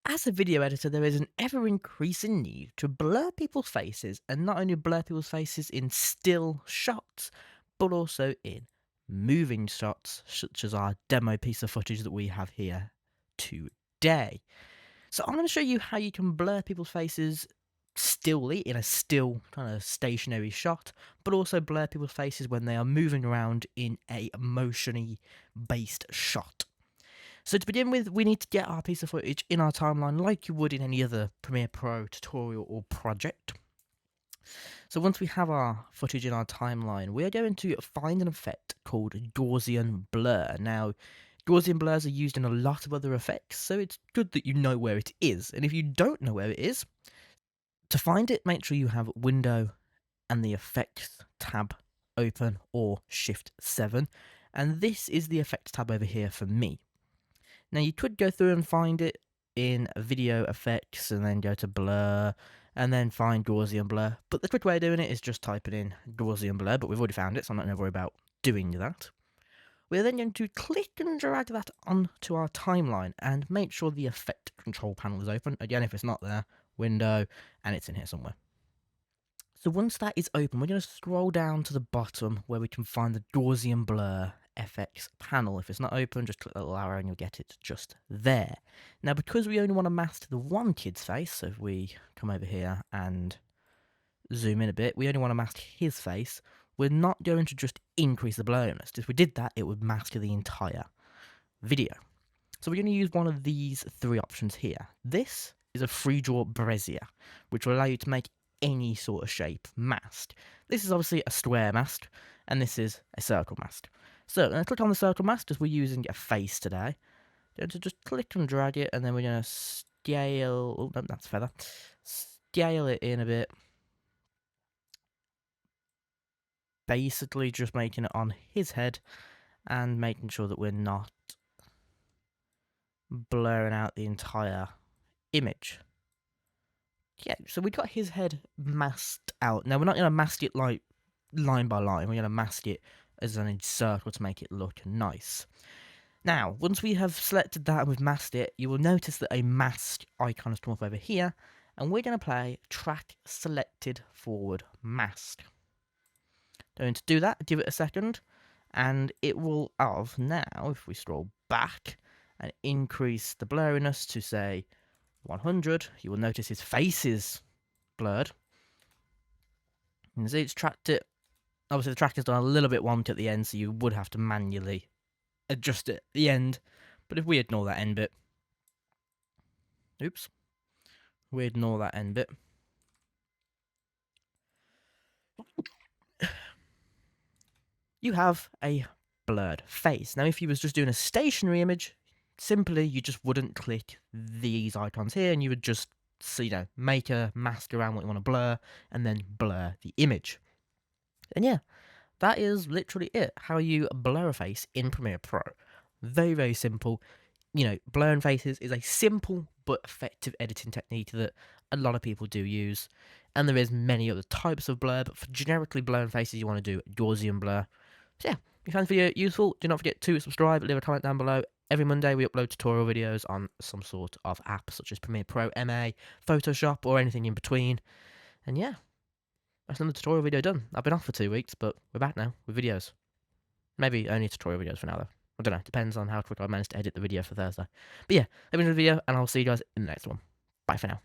As a video editor, there is an ever increasing need to blur people's faces, and not only blur people's faces in still shots, but also in moving shots, such as our demo piece of footage that we have here today. So I'm going to show you how you can blur people's faces stilly in a still kind of stationary shot, but also blur people's faces when they are moving around in a motiony based shot. So to begin with, we need to get our piece of footage in our timeline like you would in any other Premiere Pro tutorial or project. So once we have our footage in our timeline, we are going to find an effect called Gaussian blur. Now, Gaussian blurs are used in a lot of other effects, so it's good that you know where it is. And if you don't know where it is, to find it, make sure you have Window and the Effects tab open, or Shift 7. And this is the Effects tab over here for me. Now you could go through and find it in video effects and then go to blur and then find Gaussian blur, but the quick way of doing it is just typing in Gaussian blur, but we've already found it, so I'm not going to worry about doing that. We're then going to click and drag that onto our timeline and make sure the effect control panel is open. Again, if it's not there, Window, and it's in here somewhere. So once that is open, we're going to scroll down to the bottom where we can find the Gaussian blur FX panel. If it's not open, just click the little arrow and you'll get it just there. Now, because we only want to mask the one kid's face, so if we come over here and zoom in a bit, we only want to mask his face. We're not going to just increase the blurriness. If we did that, it would mask the entire video. So we're going to use one of these three options here. This is a free draw Bezier, which will allow you to make any sort of shape mask. This is obviously a square mask, and this is a circle mask. So I'm going to click on the circle mask as we're using a face today. Going to just click and drag it, and then we're going to scale. Oh, no, that's feather. Scale it in a bit. Basically, just making it on his head and making sure that we're not blurring out the entire image. Yeah, so we got his head masked out. Now, we're not going to mask it like line by line. We're going to mask it as an circle to make it look nice. Now, once we have selected that and we've masked it, you will notice that a mask icon has come up over here, and we're going to play track selected forward mask. Going to do that, give it a second, and it will have now, if we scroll back and increase the blurriness to say 100, you will notice his face is blurred. You can see it's tracked it. Obviously, the track has done a little bit wonky at the end, so you would have to manually adjust it at the end. But if we ignore that end bit, we ignore that end bit, you have a blurred face. Now, if you was just doing a stationary image, simply you just wouldn't click these icons here, and you would just, make a mask around what you want to blur, and then blur the image. And yeah, that is literally it. How you blur a face in Premiere Pro. Very, very simple. Blurring faces is a simple but effective editing technique that a lot of people do use. And there is many other types of blur, but for generically blurring faces, you want to do Gaussian blur. So yeah, if you found the video useful, do not forget to subscribe, leave a comment down below. Every Monday we upload tutorial videos on some sort of app, such as Premiere Pro, MA, Photoshop, or anything in between. And yeah, that's another tutorial video done. I've been off for 2 weeks, but we're back now with videos. Maybe only tutorial videos for now, though. I don't know. Depends on how quick I manage to edit the video for Thursday. But yeah, let me enjoy the video, and I'll see you guys in the next one. Bye for now.